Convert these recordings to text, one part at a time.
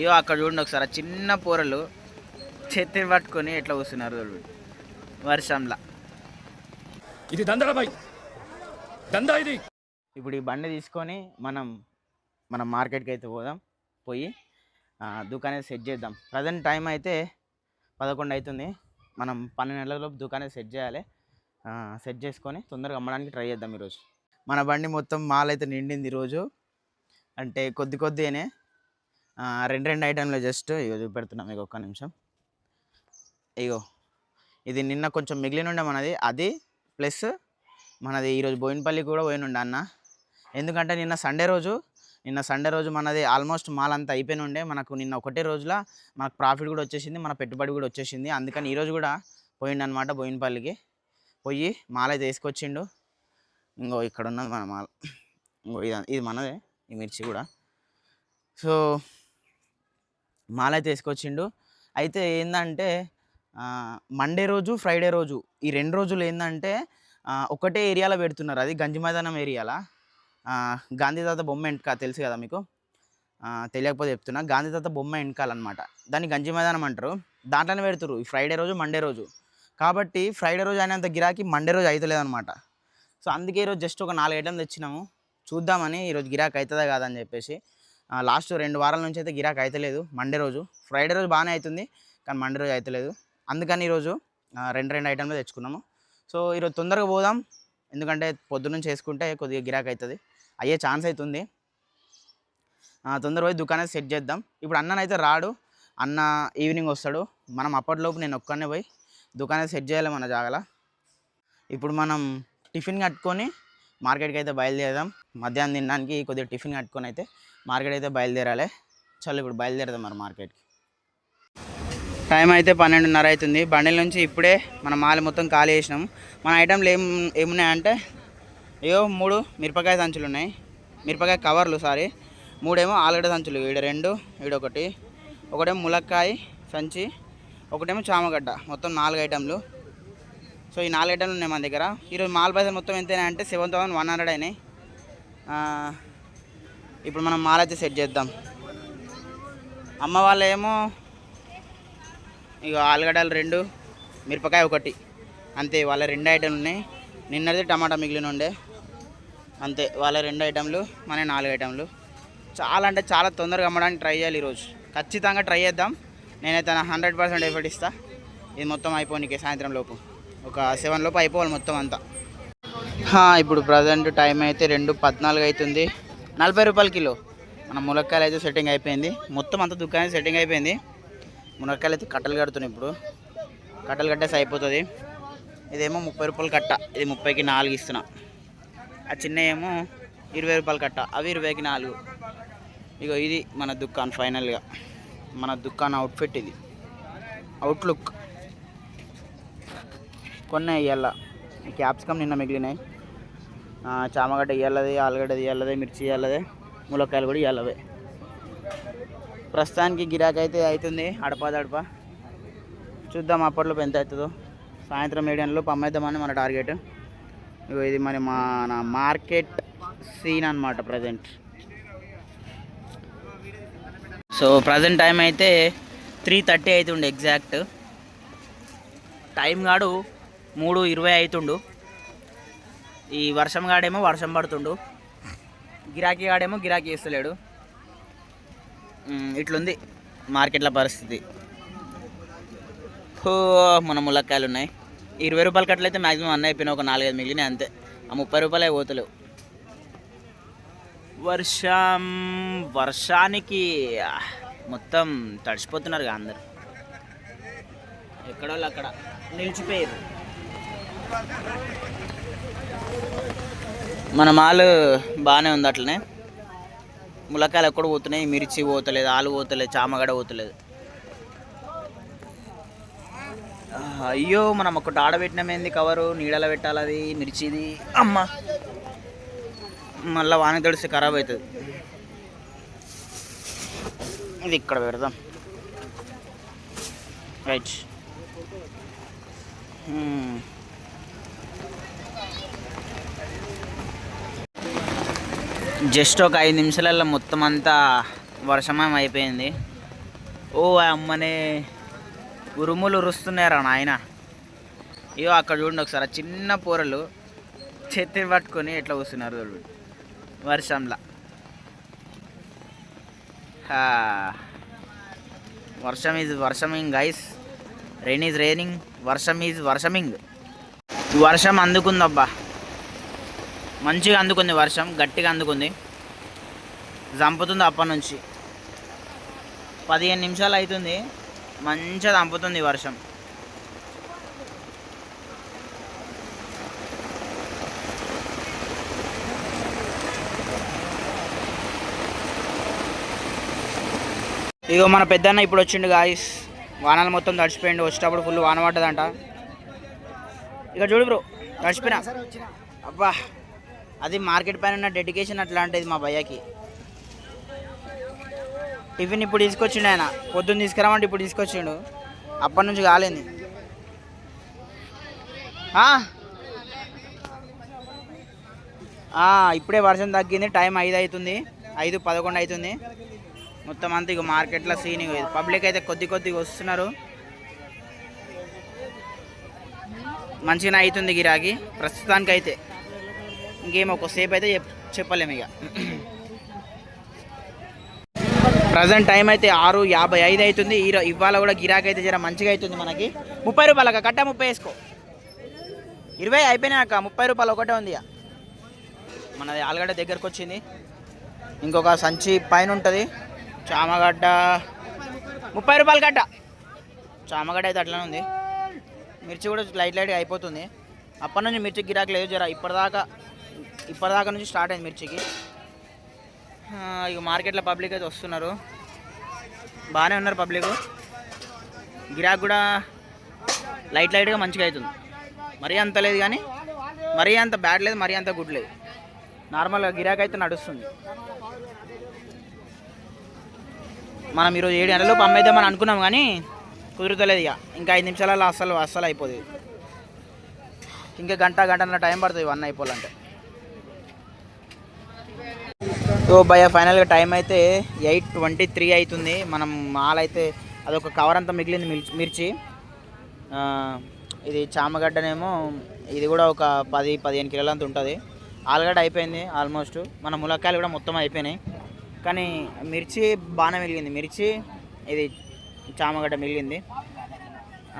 ఇగో అక్కడ చూడండి ఒకసారి చిన్న పూరలు చేతిని పట్టుకొని ఎట్లా వస్తున్నారు వర్షంలా. ఇది దందా బాయ్, దందా ఇది. ఇప్పుడు ఈ బండి తీసుకొని మనం మార్కెట్కి అయితే పోదాం. పోయి దుకాణం సెట్ చేద్దాం. ప్రజెంట్ టైం అయితే 11 అవుతుంది. మనం 12 గంటలలోపు దుకాణం సెట్ చేయాలి. సెట్ చేసుకొని తొందరగా అమ్మడానికి ట్రై చేద్దాం. ఈరోజు మన బండి మొత్తం మాల్ అయితే నిండింది ఈరోజు. అంటే కొద్దిగానే 2 ఐటెంలు జస్ట్ ఇగో చూపెడుతున్నాం. మీకు ఒక్క నిమిషం. ఇగో ఇది నిన్న కొంచెం మిగిలిన ఉండే మనది, అది ప్లస్ మనది ఈరోజు బోయినపల్లికి కూడా పోయినుండే అన్న. ఎందుకంటే నిన్న సండే రోజు మనది ఆల్మోస్ట్ మాల్ అంతా అయిపోయిన ఉండే. మనకు నిన్న ఒకటే రోజులో మనకు ప్రాఫిట్ కూడా వచ్చేసింది, మన పెట్టుబడి కూడా వచ్చేసింది. అందుకని ఈరోజు కూడా పోయిండనమాట బోయినపల్లికి. పోయి మాల్ అయితే తీసుకొచ్చిండు. ఇంకో ఇక్కడ ఉన్నది మన మాల్. ఇంకో ఇది మనదే, ఈ మిర్చి కూడా. సో మాల్ అయితే తీసుకొచ్చిండు. అయితే ఏంటంటే మండే రోజు ఫ్రైడే రోజు ఈ 2 రోజులు ఏంటంటే ఒకటే ఏరియాలో పెడుతున్నారు. అది గంజి మైదానం ఏరియాలో. గాంధీతాత బొమ్మ వెనక తెలుసు కదా మీకు, తెలియకపోతే చెప్తున్నా. గాంధీతాత బొమ్మ వెనకాలన్నమాట, దాన్ని గంజి మైదానం అంటారు. దాంట్లోనే పెడుతురు ఈ ఫ్రైడే రోజు మండే రోజు. కాబట్టి ఫ్రైడే రోజు అయినంత గిరాకీ మండే రోజు అవుతలేదు అనమాట. సో అందుకే ఈరోజు జస్ట్ ఒక 4 ఐటెంలు తెచ్చినాము, చూద్దామని. ఈరోజు గిరాకీ అవుతుందా కాదని చెప్పేసి. లాస్ట్ 2 వారాల నుంచి అయితే గిరాకీ అవుతలేదు మండే రోజు. ఫ్రైడే రోజు బాగానే అవుతుంది, కానీ మండే రోజు అవుతలేదు. అందుకని ఈరోజు 2 ఐటెంలు తెచ్చుకున్నాము. సో ఈరోజు తొందరగా పోదాం, ఎందుకంటే పొద్దున్నుంచి చేసుకుంటే కొద్దిగా గిరాకీ అవుతుంది, అయ్యే ఛాన్స్ అవుతుంది. తొందరగా పోయి దుకాణం సెట్ చేద్దాం. ఇప్పుడు అన్ననైతే రాడు, అన్న ఈవినింగ్ వస్తాడు. మనం అప్పటిలోపు నేను ఒక్కనే పోయి దుకాణం సెట్ చేయాలి మన జాగల. ఇప్పుడు మనం టిఫిన్ కట్టుకొని మార్కెట్కి అయితే బయలుదేరదాం. మధ్యాహ్నం తినడానికి కొద్దిగా టిఫిన్ కట్టుకొని అయితే మార్కెట్ అయితే బయలుదేరాలి. చలో ఇప్పుడు బయలుదేరదాం మరి మార్కెట్కి. టైం అయితే 12:30 అవుతుంది. బండిల నుంచి ఇప్పుడే మన మాల్ మొత్తం ఖాళీ చేసినాం. మన ఐటెంలు ఏమున్నాయంటే ఏవో 3 మిరపకాయ సంచులు ఉన్నాయి, మిరపకాయ కవర్లు, 3 ఏమో ఆలుగడ్డ సంచులు, ఈడ 2, ఈడొకటి, ఒకటేమో ములక్కాయ సంచి, ఒకటేమో చామగడ్డ, మొత్తం 4 ఐటెంలు. సో ఈ 4 ఐటెంలు ఉన్నాయి మన దగ్గర. ఈరోజు మాల్ పైసలు మొత్తం ఎంతైనా అంటే 7,100 అయినాయి. ఇప్పుడు మనం మాల్ అయితే సెట్ చేద్దాం. అమ్మ వాళ్ళ ఏమో ఇక ఆలుగడ్డలు 2, మిరపకాయ 1, అంతే. వాళ్ళ 2 ఐటెంలు ఉన్నాయి. నిన్నది టమాటా మిగిలిన ఉండే, అంతే. వాళ్ళ 2 ఐటెంలు, మన 4 ఐటెంలు. చాలా అంటే చాలా తొందరగా అమ్మడానికి ట్రై చేయాలి ఈరోజు. ఖచ్చితంగా ట్రై చేద్దాం. నేనైతే 100% ఎఫర్ట్ ఇస్తా. ఇది మొత్తం అయిపోయినాయి సాయంత్రం లోపు, ఒక 7 లోపు అయిపోవాలి మొత్తం అంతా. ఇప్పుడు ప్రజెంట్ టైం అయితే 2:14 అవుతుంది. 40 రూపాయల కిలో. మన ములక్కాయలు అయితే సెట్టింగ్ అయిపోయింది, మొత్తం అంతా దుకాణం సెట్టింగ్ అయిపోయింది. మునక్కాయలు అయితే కట్టలు కడుతున్నాయి. ఇప్పుడు కట్టలు కట్టేసి అయిపోతుంది. ఇదేమో 30 రూపాయల కట్ట, ఇది 30కి 4 ఇస్తున్నా. ఆ చిన్న ఏమో 20 రూపాయల కట్ట, అవి 20కి 4. ఇగో ఇది మన దుకాణం. ఫైనల్గా మన దుకాణం అవుట్ఫిట్, ఇది అవుట్లుక్. కొన్ని ఇయ్యాల క్యాప్సికమ్ నిన్న మిగిలినాయి, చామగడ్డ ఇయ్యాలదే, ఆలుగడ్డ ఇయ్యాలదే, మిర్చి ఇయ్యాలదే, ములక్కాయలు కూడా ఇయ్యాలవే. ప్రస్తుతానికి గిరాకీ అయితే అవుతుంది అడపా. చూద్దాం అప్పట్లోపు ఎంత అవుతుందో. సాయంత్రం 7 గంటలలోపు అమ్మేద్దామని మన టార్గెట్. ఇది మన మార్కెట్ సీన్ అనమాట ప్రజెంట్. సో ప్రజెంట్ టైం అయితే 3:30 అవుతుండే ఎగ్జాక్ట్. టైం గాడు 3:20 అవుతుండు. ఈ వర్షం గాడేమో వర్షం పడుతుండు, గిరాకీ గాడేమో గిరాకీ చేస్తలేడు. ఇట్లుంది మార్కెట్ల పరిస్థితి. మన ములక్కాయలు ఉన్నాయి 20 రూపాయల కట్టలైతే మ్యాక్సిమం అన్నీ అయిపోయినాయి, ఒక 4-5 మిగిలినాయి అంతే. ఆ 30 రూపాయలే పోతలేవు. వర్షానికి మొత్తం తడిసిపోతున్నారు అందరు, ఎక్కడోళ్ళు అక్కడ నిలిచిపోయారు. మన మాల్ బాగానే ఉంది అట్లనే. ములక్కాయలు ఎక్కడ పోతున్నాయి, మిర్చి పోతలేదు, ఆలు పోతలేదు, చామగడ్డ పోతలేదు. అయ్యో మనం ఒకటి ఆడబెట్టినామేంది కవరు, నీడలో పెట్టాలి అది మిర్చిది. అమ్మ మళ్ళీ వాన తడిస్తే ఖరాబ్ అవుతుంది. ఇది ఇక్కడ పెడదాం. రైట్. జస్ట్ ఒక 5 నిమిషాలలో మొత్తం అంతా వర్షమయం అయిపోయింది. ఓ అమ్మనే ఉరుములు ఉరుస్తున్నారా నాయన. ఇగో అక్కడ చూడండి ఒకసారి చిన్న పూరలు చేతిని పట్టుకొని ఎట్లా కూస్తున్నారు చూడు వర్షంలా. వర్షం ఈజ్ వర్షమింగ్ గైస్. రెయిన్ ఈజ్ రైనింగ్, వర్షం ఈజ్ వర్షమింగ్. వర్షం అందుకుందబ్బా, మంచిగా అందుకుంది వర్షం, గట్టిగా అందుకుంది, చంపుతుంది. అప్పటి నుంచి 15 నిమిషాలు అవుతుంది, మంచిగా చంపుతుంది వర్షం. ఇగో మన పెద్దన్న ఇప్పుడు వచ్చిండు గాయస్. వానలు మొత్తం తడిచిపోయిండు, వచ్చేటప్పుడు ఫుల్ వాన పడ్డదంట. ఇక చూడు బ్రో, తడిచిపోయినా. అబ్బా, అది మార్కెట్ పైన ఉన్న డెడికేషన్ అట్లాంటిది మా భయ్యకి. టిఫిన్ ఇప్పుడు తీసుకొచ్చిండు ఆయన, పొద్దున్న తీసుకురామంటే ఇప్పుడు తీసుకొచ్చిండు, అప్పటి నుంచి కాలేదు. ఇప్పుడే వర్షం తగ్గింది, టైం 5 అవుతుంది, 5:11 అవుతుంది. మొత్తం అంతా ఇక మార్కెట్లో సీన్. పబ్లిక్ అయితే కొద్దిగా వస్తున్నారు, మంచిగానే అవుతుంది గిరాకీ ప్రస్తుతానికి అయితే. ఇంకేమో ఒకసేపు అయితే చెప్పలేము ఇక. ప్రజెంట్ టైం అయితే 6:55 అవుతుంది. ఇవాళ కూడా గిరాకీ అయితే జర మంచిగా అవుతుంది మనకి. 30 రూపాయలక కట్ట, 30 వేసుకో. 20 అయిపోయినాక 30 రూపాయలు ఒకటే ఉంది. మనది ఆలుగడ్డ దగ్గరకు వచ్చింది, ఇంకొక సంచి పైన ఉంటుంది. చామగడ్డ 30 రూపాయలు కట్ట. చామగడ్డ అయితే అట్లనే ఉంది. మిర్చి కూడా లైట్గా అయిపోతుంది. అప్పటి నుంచి మిర్చి గిరాకీ లేదు జర. ఇప్పటిదాకా నుంచి స్టార్ట్ అయింది మిర్చికి. ఇక మార్కెట్లో పబ్లిక్ అయితే వస్తున్నారు, బాగానే ఉన్నారు పబ్లిక్. గిరాకీ కూడా లైట్గా మంచిగా అవుతుంది. మరీ అంత లేదు కానీ మరీ అంత బ్యాడ్ లేదు, మరీ అంత గుడ్ లేదు. నార్మల్గా గిరాకీ అయితే నడుస్తుంది. మనం ఈరోజు 7 గంటలలోపు అమ్మేద్దామని అనుకున్నాం కానీ కుదురుతలేదు. ఇక ఇంకా 5 నిమిషాలలో అస్సలు అయిపోతుంది. ఇంకా గంటన్నర టైం పడుతుంది ఇవన్నీ అయిపోవాలంటే. సో భయ ఫైనల్గా టైం అయితే 8:23 అవుతుంది. మనం మాల్ అయితే అదొక కవర్ అంతా మిగిలింది మిర్చి. ఇది చామగడ్డనేమో ఇది కూడా ఒక 10-15 కిలోల అంత ఉంటుంది. ఆలుగడ్డ అయిపోయింది ఆల్మోస్ట్. మన ములక్కాయలు కూడా మొత్తం అయిపోయినాయి, కానీ మిర్చి బాగానే మిగిలింది. మిర్చి ఇది చామగడ్డ మిగిలింది.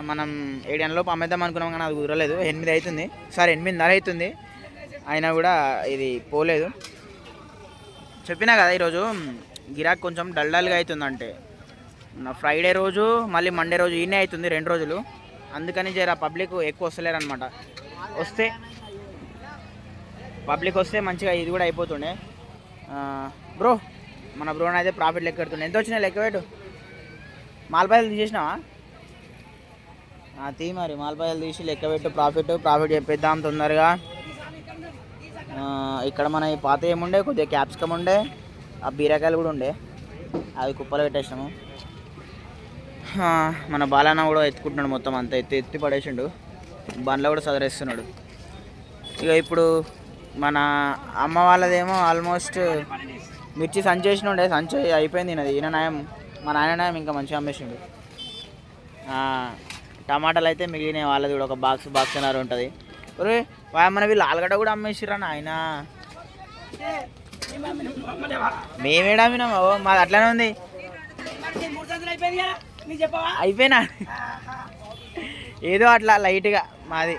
మనం 7 గంటలలోపు అమ్మేద్దాం అనుకున్నాం కానీ అది కుదరలేదు. 8 అవుతుంది, సారీ 8:30 అవుతుంది, అయినా కూడా ఇది పోలేదు. చెప్పినా కదా ఈరోజు గిరాక్ కొంచెం డల్గా అవుతుందంటే. ఫ్రైడే రోజు మళ్ళీ మండే రోజు ఈయనే అవుతుంది, 2 రోజులు. అందుకని జర పబ్లిక్ ఎక్కువ వస్తలేరు అనమాట. పబ్లిక్ వస్తే మంచిగా ఇది కూడా అయిపోతుండే. బ్రో, మన బ్రోని అయితే ప్రాఫిట్ లెక్క పెడుతుండే. ఎంత వచ్చినాయి లెక్క పెట్టు. మాల్పాయలు తీసేసినావా? తీ మరి మాల్పాయలు తీసి లెక్క పెట్టు. ప్రాఫిట్ చెప్పేద్దాం తొందరగా. ఇక్కడ మన ఈ పాత ఏముండే, కొద్దిగా క్యాప్సికమ్ ఉండే, ఆ బీరకాయలు కూడా ఉండే, అవి కుప్పలు పెట్టేసినాము. మన బాలన్న కూడా ఎత్తుకుంటున్నాడు, మొత్తం అంతా ఎత్తి పడేసిండు. బండ్లో కూడా సదరేస్తున్నాడు. ఇక ఇప్పుడు మన అమ్మ వాళ్ళదేమో ఆల్మోస్ట్ మిర్చి సంచి వేసిన ఉండే, సంచి అయిపోయింది. ఈయన న్యాయం, మా నాయన న్యాయం ఇంకా మంచిగా అమ్మేసిండు. టమాటాలు అయితే మిగిలినాయి వాళ్ళది కూడా, ఒక బాక్స్ అన్నారు ఉంటుంది. ఒరే మన వీళ్ళు ఆలుగడ్డ కూడా అమ్మేసిరా నాయన. మేమేడా అమ్మినాము, మాది అట్లానే ఉంది. అయిపోయినా ఏదో అట్లా లైట్గా మాది.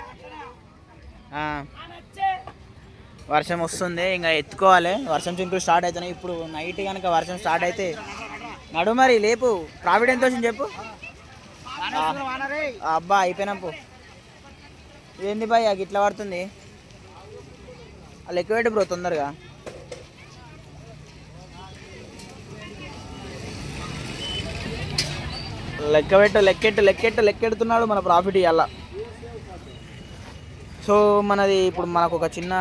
వర్షం వస్తుంది, ఇంకా ఎత్తుకోవాలి. వర్షం చింకులు స్టార్ట్ అవుతున్నాయి. ఇప్పుడు నైట్ కనుక వర్షం స్టార్ట్ అయితే నడు మరి లేపు. ప్రాఫిట్ ఎంత వచ్చింది చెప్పు. అబ్బా అయిపోయినప్పు. ఏంది బాయ్ ఇట్లా పడుతుంది? లెక్క పెట్టు బ్రో తొందరగా. లెక్కెడుతున్నాడు మన ప్రాఫిట్ ఇవాళ. సో మనది ఇప్పుడు మనకు ఒక చిన్న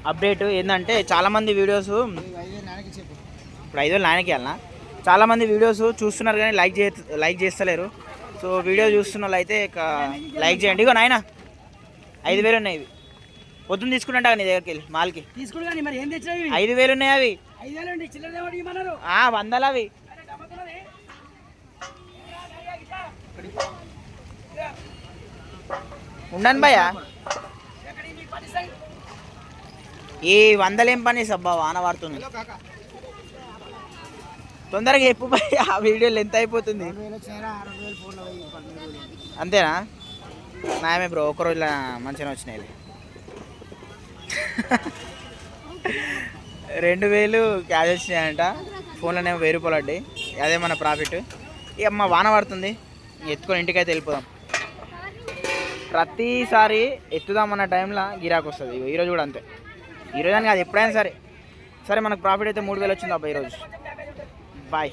అప్డేట్ ఏంటంటే, చాలామంది వీడియోస్ ఇప్పుడు 5,000 నాయనకి వెళ్ళినా, చాలామంది వీడియోస్ చూస్తున్నారు కానీ లైక్ చేస్తలేరు. సో వీడియో చూస్తున్న వాళ్ళు అయితే లైక్ చేయండి. ఇగో నాయన 5,000 ఉన్నాయి. ఇవి పొద్దున్న తీసుకుంటా నీ దగ్గరికి వెళ్ళి మాల్కి 5,000 ఉన్నాయి. అవి 100 అవి ఉండను భయ్యా. ఈ వందలేం పని సబ్బా, వాన పడుతుంది. తొందరగా చెప్పు భయ్యా, ఆ వీడియోలు ఎంత అయిపోతుంది? అంతేనా? నాయమే బ్రో, ఒక రోజులో మంచిగా వచ్చినాయి. 2000 క్యాష్ వచ్చినాయంట, ఫోన్లోనేమో 1000 రూపాయలు పడ్డాయి. అదే మన ప్రాఫిట్. ఇక అమ్మ వాన పడుతుంది, ఎత్తుకొని ఇంటికైతే వెళ్ళిపోదాం. ప్రతిసారి ఎత్తుదామన్న టైంలో గిరాకు వస్తుంది. ఈరోజు కూడా అంతే. ఈరోజు అని కాదు, ఎప్పుడైనా సరే. సరే మనకు ప్రాఫిట్ అయితే 3000 వచ్చింది అబ్బా ఈరోజు. బాయ్.